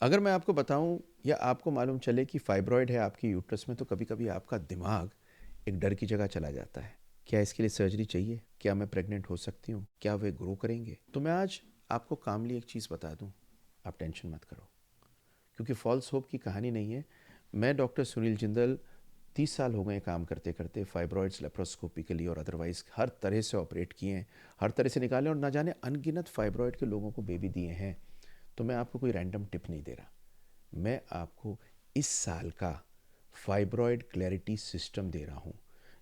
अगर मैं आपको बताऊं या आपको मालूम चले कि फाइब्रॉयड है आपकी यूट्रस में, तो कभी कभी आपका दिमाग एक डर की जगह चला जाता है। क्या इसके लिए सर्जरी चाहिए? क्या मैं प्रेग्नेंट हो सकती हूँ? क्या वे ग्रो करेंगे? तो मैं आज आपको कामली एक चीज़ बता दूँ, आप टेंशन मत करो, क्योंकि फॉल्स होप की कहानी नहीं है। मैं डॉक्टर सुनील जिंदल 30 साल हो गए काम करते करते, फाइब्रॉइड्स लेप्रोस्कोपी के लिए और अदरवाइज हर तरह से ऑपरेट किए हैं, हर तरह से निकाले, और ना जाने अनगिनत फाइब्रॉइड के लोगों को बेबी दिए हैं। तो मैं आपको कोई रैंडम टिप नहीं दे रहा, मैं आपको इस साल का फाइब्रॉयड क्लैरिटी सिस्टम दे रहा हूँ,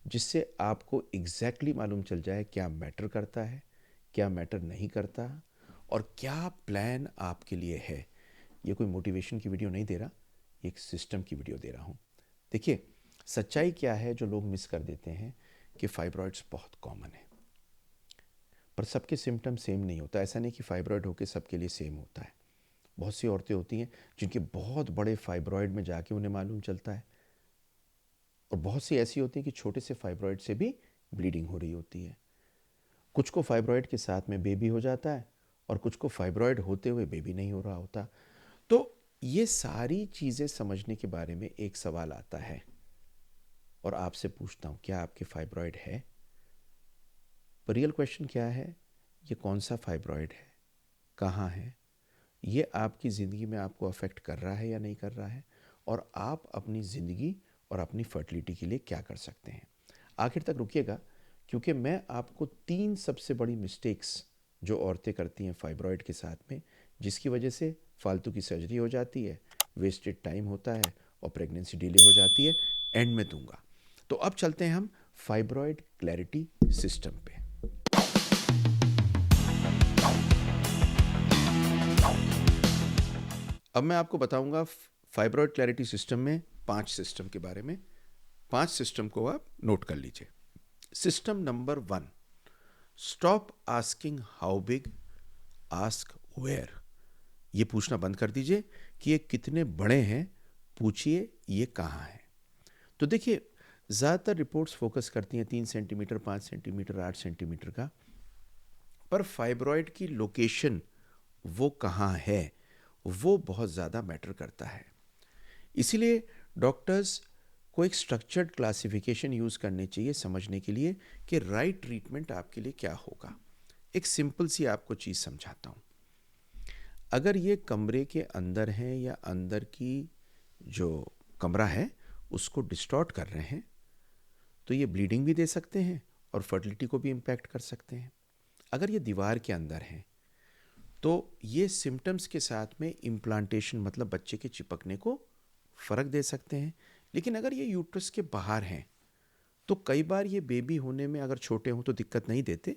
जिससे आपको एग्जैक्टली मालूम चल जाए क्या मैटर करता है, क्या मैटर नहीं करता, और क्या प्लान आपके लिए है। ये कोई मोटिवेशन की वीडियो नहीं दे रहा, ये एक सिस्टम की वीडियो दे रहा हूँ। देखिए, सच्चाई क्या है जो लोग मिस कर देते हैं कि फाइब्रॉइड्स बहुत कॉमन है, पर सबके सिम्टम सेम नहीं होता। ऐसा नहीं कि फाइब्रॉइड होकर सबके लिए सेम होता है। बहुत सी औरतें होती हैं जिनके बहुत बड़े फाइब्रॉइड में जाके उन्हें मालूम चलता है, और बहुत सी ऐसी होती हैं कि छोटे से फाइब्रॉइड से भी ब्लीडिंग हो रही होती है। कुछ को फाइब्रॉइड के साथ में बेबी हो जाता है, और कुछ को फाइब्रॉइड होते हुए बेबी नहीं हो रहा होता। तो ये सारी चीज़ें समझने के बारे में एक सवाल आता है, और आपसे पूछता हूँ, क्या आपके फाइब्रॉइड है? पर रियल क्वेश्चन क्या है, ये कौन सा फाइब्रॉइड है, कहाँ है, ये आपकी ज़िंदगी में आपको अफेक्ट कर रहा है या नहीं कर रहा है, और आप अपनी ज़िंदगी और अपनी फर्टिलिटी के लिए क्या कर सकते हैं। आखिर तक रुकिएगा, क्योंकि मैं आपको 3 सबसे बड़ी मिस्टेक्स जो औरतें करती हैं फाइब्रॉइड के साथ में, जिसकी वजह से फालतू की सर्जरी हो जाती है, वेस्टेड टाइम होता है, और प्रेगनेंसी डिले हो जाती है, एंड में दूंगा। तो अब चलते हैं हम फाइब्रॉइड क्लैरिटी सिस्टम पे। अब मैं आपको बताऊंगा फाइब्रॉइड क्लैरिटी सिस्टम में 5 सिस्टम के बारे में। 5 सिस्टम को आप नोट कर लीजिए। System number 1, stop asking how big, ask where. ये पूछना बंद कर दीजिए कि ये कितने बड़े हैं, पूछिए ये कहाँ है। तो देखिए, ज़्यादातर रिपोर्ट्स फोकस करती हैं 3 सेंटीमीटर, 5 सेंटीमीटर, 8 सेंटीमीटर का, पर फाइब्रॉइड की लोकेशन वो कहाँ है, वो बहुत ज़्यादा मैटर करता है। इसीलिए डॉक्टर्स को एक स्ट्रक्चर्ड क्लासिफिकेशन यूज़ करनी चाहिए समझने के लिए कि राइट ट्रीटमेंट आपके लिए क्या होगा। एक सिंपल सी आपको चीज़ समझाता हूँ। अगर ये कमरे के अंदर है, या अंदर की जो कमरा है उसको डिस्टॉर्ट कर रहे हैं, तो ये ब्लीडिंग भी दे सकते हैं और फर्टिलिटी को भी इम्पैक्ट कर सकते हैं। अगर ये दीवार के अंदर है, तो ये सिम्टम्स के साथ में इम्प्लांटेशन मतलब बच्चे के चिपकने को फ़र्क दे सकते हैं। लेकिन अगर ये यूट्रस के बाहर हैं, तो कई बार ये बेबी होने में अगर छोटे हों तो दिक्कत नहीं देते,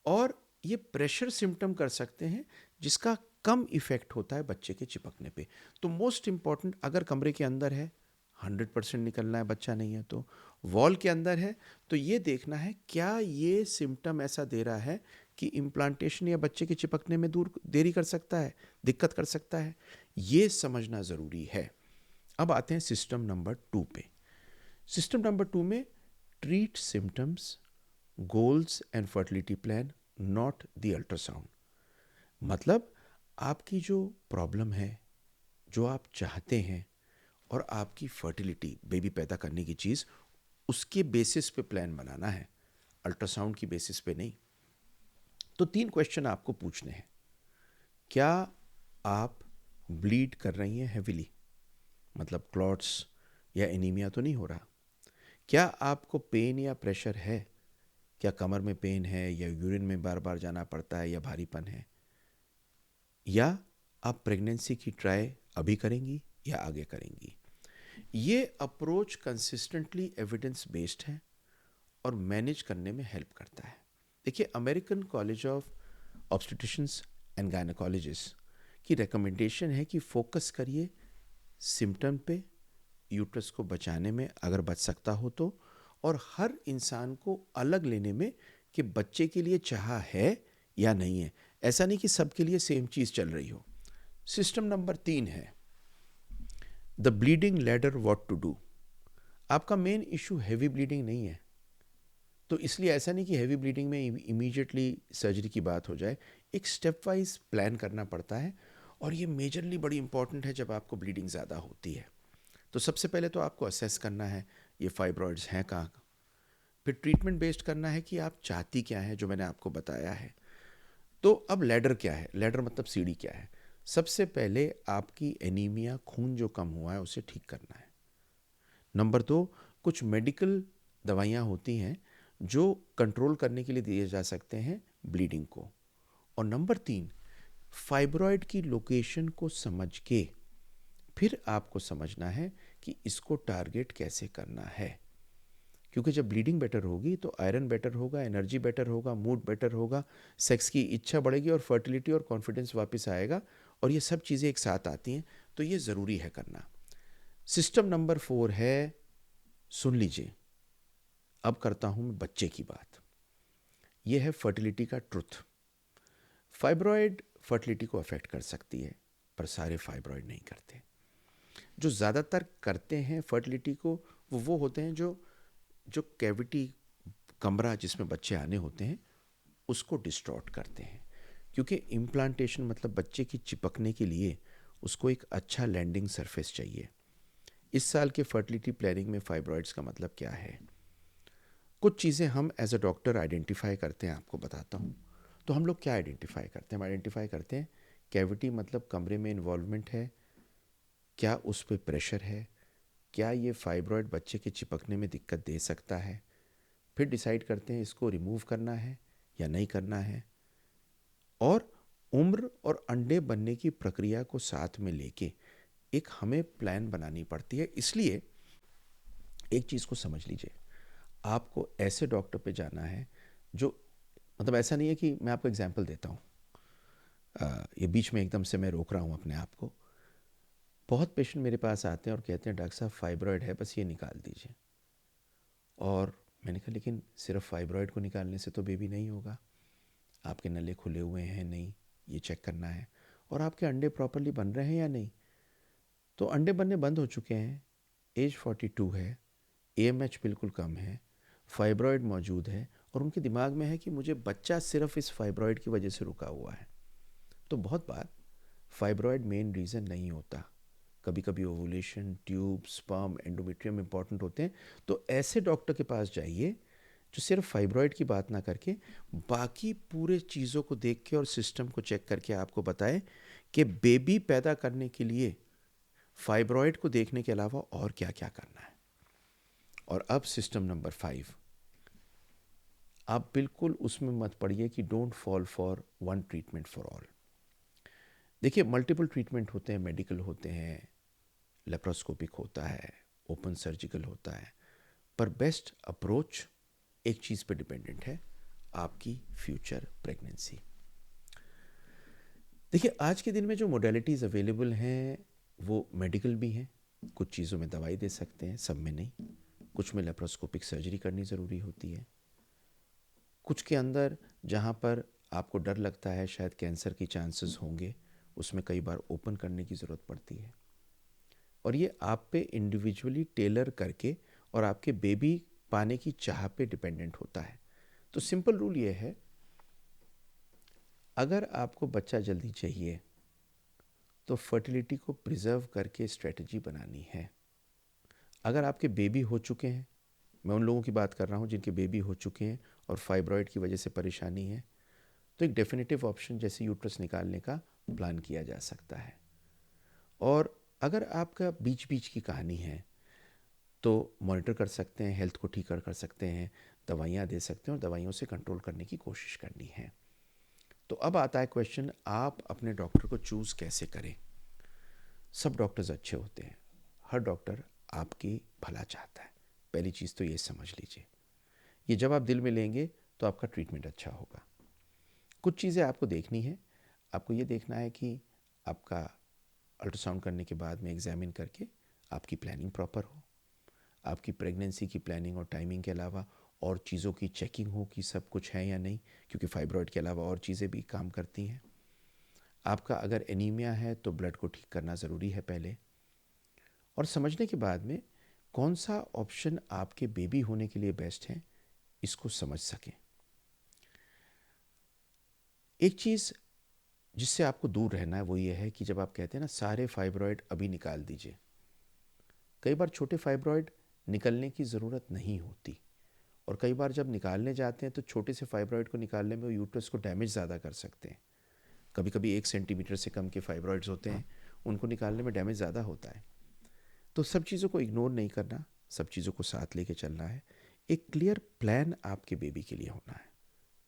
और ये प्रेशर सिम्टम कर सकते हैं जिसका कम इफ़ेक्ट होता है बच्चे के चिपकने पे। तो मोस्ट इम्पॉर्टेंट, अगर कमरे के अंदर है 100% निकलना है, बच्चा नहीं है तो। वॉल के अंदर है तो ये देखना है क्या ये सिम्टम ऐसा दे रहा है कि इम्प्लांटेशन या बच्चे के चिपकने में दूर देरी कर सकता है, दिक्कत कर सकता है, ये समझना ज़रूरी है। अब आते हैं सिस्टम नंबर 2 पे। सिस्टम नंबर 2 में treat symptoms, goals and fertility plan, not the ultrasound. मतलब आपकी जो प्रॉब्लम है, जो आप चाहते हैं, और आपकी फर्टिलिटी बेबी पैदा करने की चीज़, उसके बेसिस पे प्लान बनाना है, अल्ट्रासाउंड की बेसिस पे नहीं। तो 3 क्वेश्चन आपको पूछने हैं। क्या आप ब्लीड कर रही हैं हेविली, मतलब क्लॉट्स या एनीमिया तो नहीं हो रहा? क्या आपको पेन या प्रेशर है? क्या कमर में पेन है, या यूरिन में बार बार जाना पड़ता है, या भारीपन है? या आप प्रेगनेंसी की ट्राई अभी करेंगी या आगे करेंगी? ये अप्रोच कंसिस्टेंटली एविडेंस बेस्ड है और मैनेज करने में हेल्प करता है। देखिए, American college of obstetricians and gynaecologist की रिकमेंडेशन है कि फोकस करिए सिम्टम पे, यूट्रस को बचाने में अगर बच सकता हो तो, और हर इंसान को अलग लेने में कि बच्चे के लिए चाह है या नहीं है। ऐसा नहीं कि सबके लिए सेम चीज़ चल रही हो। सिस्टम नंबर 3 है the bleeding ladder, what to do. आपका मेन इशू हैवी ब्लीडिंग नहीं है, तो इसलिए ऐसा नहीं कि हैवी ब्लीडिंग में इमीडिएटली सर्जरी की बात हो जाए। एक स्टेप वाइज प्लान करना पड़ता है, और ये मेजरली बड़ी इंपॉर्टेंट है जब आपको ब्लीडिंग ज़्यादा होती है। तो सबसे पहले तो आपको असेस करना है ये फाइब्रॉइड्स हैं कहाँ। फिर ट्रीटमेंट बेस्ड करना है कि आप चाहती क्या है, जो मैंने आपको बताया है। तो अब लैडर क्या है, लैडर मतलब सीढ़ी क्या है। सबसे पहले आपकी एनीमिया, खून जो कम हुआ है उसे ठीक करना है। नंबर 2, कुछ मेडिकल दवाइयाँ होती हैं जो कंट्रोल करने के लिए दिए जा सकते हैं ब्लीडिंग को। और नंबर 3, फाइब्रॉइड की लोकेशन को समझ के फिर आपको समझना है कि इसको टारगेट कैसे करना है। क्योंकि जब ब्लीडिंग बेटर होगी तो आयरन बेटर होगा, एनर्जी बेटर होगा, मूड बेटर होगा, सेक्स की इच्छा बढ़ेगी और फर्टिलिटी और कॉन्फिडेंस वापस आएगा। और ये सब चीज़ें एक साथ आती हैं, तो ये ज़रूरी है करना। सिस्टम नंबर 4 है, सुन लीजिए, अब करता हूँ मैं बच्चे की बात। ये है फर्टिलिटी का ट्रुथ। फाइब्रॉयड फर्टिलिटी को अफेक्ट कर सकती है, पर सारे फाइब्रॉयड नहीं करते। जो ज़्यादातर करते हैं फर्टिलिटी को, वो होते हैं जो जो कैविटी, कमरा जिसमें बच्चे आने होते हैं, उसको डिस्टॉर्ट करते हैं। क्योंकि इम्प्लांटेशन मतलब बच्चे की चिपकने के लिए उसको एक अच्छा लैंडिंग सरफेस चाहिए। इस साल के फर्टिलिटी प्लानिंग में फाइब्रॉइड्स का मतलब क्या है, कुछ चीज़ें हम एज अ डॉक्टर आइडेंटिफाई करते हैं, आपको बताता हूँ। तो हम लोग क्या आइडेंटिफाई करते हैं, हम आइडेंटिफाई करते हैं कैविटी मतलब कमरे में इन्वॉल्वमेंट है, क्या उस पर प्रेशर है, क्या ये फाइब्रॉयड बच्चे के चिपकने में दिक्कत दे सकता है। फिर डिसाइड करते हैं इसको रिमूव करना है या नहीं करना है। और उम्र और अंडे बनने की प्रक्रिया को साथ में लेके एक हमें प्लान बनानी पड़ती है। इसलिए एक चीज़ को समझ लीजिए, आपको ऐसे डॉक्टर पे जाना है जो, मतलब ऐसा नहीं है कि मैं आपको एग्जांपल देता हूँ, ये बीच में एकदम से मैं रोक रहा हूँ अपने आप को। बहुत पेशेंट मेरे पास आते हैं और कहते हैं डॉक्टर साहब फाइब्रॉयड है, बस ये निकाल दीजिए। और मैंने कहा लेकिन सिर्फ फाइब्रॉयड को निकालने से तो बेबी नहीं होगा, आपके नले खुले हुए हैं नहीं, ये चेक करना है। और आपके अंडे प्रॉपरली बन रहे हैं या नहीं। तो अंडे बनने बंद हो चुके हैं, एज 42 है, AMH बिल्कुल कम है, फाइब्रॉयड मौजूद है, और उनके दिमाग में है कि मुझे बच्चा सिर्फ इस फाइब्रॉयड की वजह से रुका हुआ है। तो बहुत बार फाइब्रॉयड मेन रीज़न नहीं होता, कभी कभी ovulation, tube, sperm, endometrium important होते हैं। तो ऐसे डॉक्टर के पास जाइए जो सिर्फ फाइब्रॉयड की बात ना करके बाकी पूरे चीज़ों को देख के और सिस्टम को चेक करके आपको बताए कि बेबी पैदा करने के लिए फाइब्रॉयड को देखने के अलावा और क्या क्या करना है। और अब सिस्टम नंबर 5, आप बिल्कुल उसमें मत पड़िए कि don't fall for one treatment for all. देखिए मल्टीपल ट्रीटमेंट होते हैं, मेडिकल होते हैं, लेप्रोस्कोपिक होता है, ओपन सर्जिकल होता है, पर बेस्ट अप्रोच एक चीज़ पे डिपेंडेंट है, आपकी फ्यूचर प्रेगनेंसी। देखिए आज के दिन में जो मोडेलिटीज़ अवेलेबल हैं वो मेडिकल भी हैं, कुछ चीज़ों में दवाई दे सकते हैं, सब में नहीं। कुछ में लेप्रोस्कोपिक सर्जरी करनी ज़रूरी होती है, कुछ के अंदर जहाँ पर आपको डर लगता है शायद कैंसर की चांसेस होंगे, उसमें कई बार ओपन करने की ज़रूरत पड़ती है। और ये आप पे इंडिविजुअली टेलर करके और आपके बेबी पाने की चाह पे डिपेंडेंट होता है। तो सिंपल रूल ये है, अगर आपको बच्चा जल्दी चाहिए तो फर्टिलिटी को प्रिजर्व करके स्ट्रेटजी बनानी है। अगर आपके बेबी हो चुके हैं, मैं उन लोगों की बात कर रहा हूँ जिनके बेबी हो चुके हैं और फाइब्रॉयड की वजह से परेशानी है, तो एक डेफिनेटिव ऑप्शन जैसे यूट्रस निकालने का प्लान किया जा सकता है। और अगर आपका बीच बीच की कहानी है तो मॉनिटर कर सकते हैं, हेल्थ को ठीक कर सकते हैं, दवाइयाँ दे सकते हैं और दवाइयों से कंट्रोल करने की कोशिश करनी है। तो अब आता है क्वेश्चन, आप अपने डॉक्टर को चूज़ कैसे करें। सब डॉक्टर्स अच्छे होते हैं, हर डॉक्टर आपकी भला चाहता है, पहली चीज़ तो ये समझ लीजिए। ये जब आप दिल में लेंगे तो आपका ट्रीटमेंट अच्छा होगा। कुछ चीज़ें आपको देखनी है, आपको ये देखना है कि आपका अल्ट्रासाउंड करने के बाद में एग्जामिन करके आपकी प्लानिंग प्रॉपर हो, आपकी प्रेगनेंसी की प्लानिंग और टाइमिंग के अलावा और चीज़ों की चेकिंग हो कि सब कुछ है या नहीं, क्योंकि फाइब्रॉयड के अलावा और चीज़ें भी काम करती हैं। आपका अगर एनीमिया है तो ब्लड को ठीक करना ज़रूरी है पहले, और समझने के बाद में कौन सा ऑप्शन आपके बेबी होने के लिए बेस्ट है इसको समझ सकें। एक चीज़ जिससे आपको दूर रहना है वो ये है कि जब आप कहते हैं ना सारे फाइब्रॉयड अभी निकाल दीजिए, कई बार छोटे फाइब्रॉयड निकलने की ज़रूरत नहीं होती, और कई बार जब निकालने जाते हैं तो छोटे से फाइब्रॉयड को निकालने में वो यूट्रस को डैमेज ज़्यादा कर सकते हैं। कभी कभी 1 सेंटीमीटर से कम के फाइब्रॉयड्स होते हैं, उनको निकालने में डैमेज ज़्यादा होता है। तो सब चीज़ों को इग्नोर नहीं करना, सब चीज़ों को साथ लेके चलना है। एक क्लियर प्लान आपके बेबी के लिए होना है।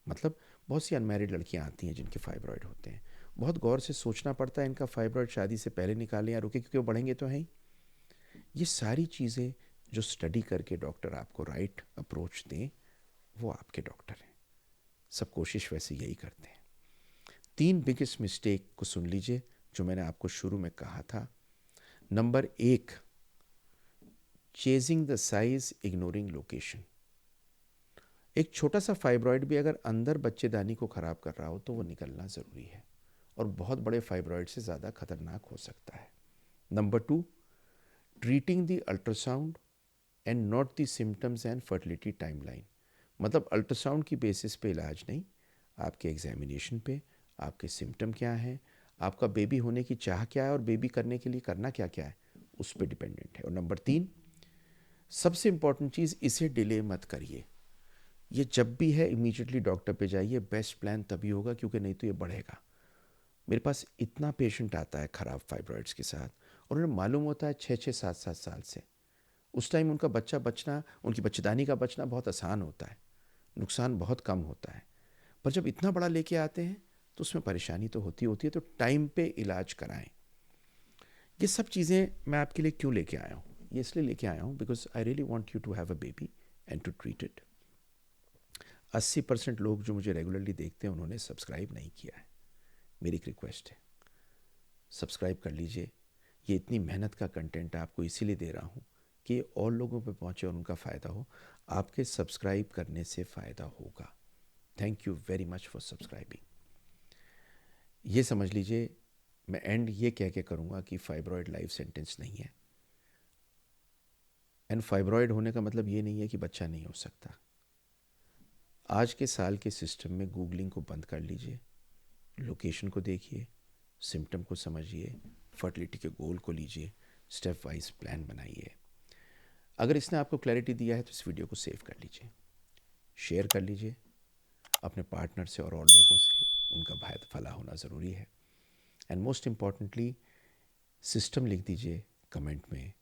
मतलब बहुत सी अनमैरिड लड़कियां आती हैं जिनके फाइब्रॉयड होते हैं, बहुत गौर से सोचना पड़ता है इनका फाइब्रॉयड शादी से पहले निकालें या रुके, क्योंकि वो बढ़ेंगे तो हैं ही। ये सारी चीज़ें जो स्टडी करके डॉक्टर आपको राइट अप्रोच दें, वो आपके डॉक्टर हैं। सब कोशिश वैसे यही करते हैं। 3 बिगेस्ट मिस्टेक को सुन लीजिए जो मैंने आपको शुरू में कहा था। Number 1, chasing the size ignoring location. एक छोटा सा फाइब्रॉयड भी अगर अंदर बच्चेदानी को ख़राब कर रहा हो तो वो निकलना ज़रूरी है, और बहुत बड़े फाइब्रॉयड से ज़्यादा खतरनाक हो सकता है। Number 2, treating the ultrasound and not the symptoms and fertility timeline. मतलब अल्ट्रासाउंड की बेसिस पे इलाज नहीं, आपके एग्जामिनेशन पे आपके सिम्टम क्या हैं, आपका बेबी होने की चाह क्या है और बेबी करने के लिए करना क्या क्या है, उस पर डिपेंडेंट है। और नंबर 3, सबसे इंपॉर्टेंट चीज़, इसे डिले मत करिए। ये जब भी है इमीडिएटली डॉक्टर पे जाइए। बेस्ट प्लान तभी होगा, क्योंकि नहीं तो ये बढ़ेगा। मेरे पास इतना पेशेंट आता है ख़राब फाइब्रॉइड्स के साथ, और उन्हें मालूम होता है 6-6, 7-7 साल से। उस टाइम उनका बच्चा बचना, उनकी बच्चेदानी का बचना बहुत आसान होता है, नुकसान बहुत कम होता है। पर जब इतना बड़ा लेके आते हैं तो उसमें परेशानी तो होती होती है। तो टाइम पे इलाज कराएं। ये सब चीज़ें मैं आपके लिए क्यों लेके आया हूँ? ये इसलिए लेके आया हूँ because I really want you to have a baby and to treat it. 80% लोग जो मुझे रेगुलरली देखते हैं उन्होंने सब्सक्राइब नहीं किया है। मेरी एक रिक्वेस्ट है, सब्सक्राइब कर लीजिए। ये इतनी मेहनत का कंटेंट आपको इसीलिए दे रहा हूँ कि ये और लोगों पे पहुँचे और उनका फ़ायदा हो। आपके सब्सक्राइब करने से फ़ायदा होगा। Thank you very much for subscribing. ये समझ लीजिए, मैं एंड ये कह के करूँगा कि फाइब्रॉयड लाइफ सेंटेंस नहीं है। एंड फाइब्रॉयड होने का मतलब ये नहीं है कि बच्चा नहीं हो सकता। आज के साल के सिस्टम में गूगलिंग को बंद कर लीजिए, लोकेशन को देखिए, सिम्टम को समझिए, फर्टिलिटी के गोल को लीजिए, स्टेप वाइज प्लान बनाइए। अगर इसने आपको क्लैरिटी दिया है तो इस वीडियो को सेव कर लीजिए, शेयर कर लीजिए अपने पार्टनर से और लोगों से। उनका भला होना ज़रूरी है। एंड मोस्ट इम्पॉर्टेंटली, सिस्टम लिख दीजिए कमेंट में,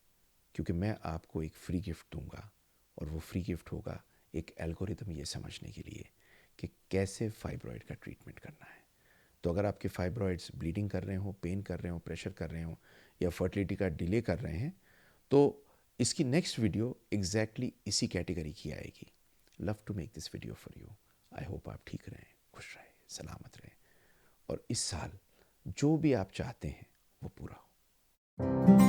क्योंकि मैं आपको एक फ्री गिफ्ट दूंगा, और वो फ्री गिफ्ट होगा एक एल्गोरिदम ये समझने के लिए कि कैसे फाइब्रॉयड का ट्रीटमेंट करना है। तो अगर आपके फाइब्रॉयड्स ब्लीडिंग कर रहे हो, पेन कर रहे हो, प्रेशर कर रहे हो, या फर्टिलिटी का डिले कर रहे हैं, तो इसकी नेक्स्ट वीडियो एग्जैक्टली इसी कैटेगरी की आएगी। Love to make this video for you. I hope आप ठीक रहें, खुश रहें, सलामत रहें, और इस साल जो भी आप चाहते हैं वो पूरा हो।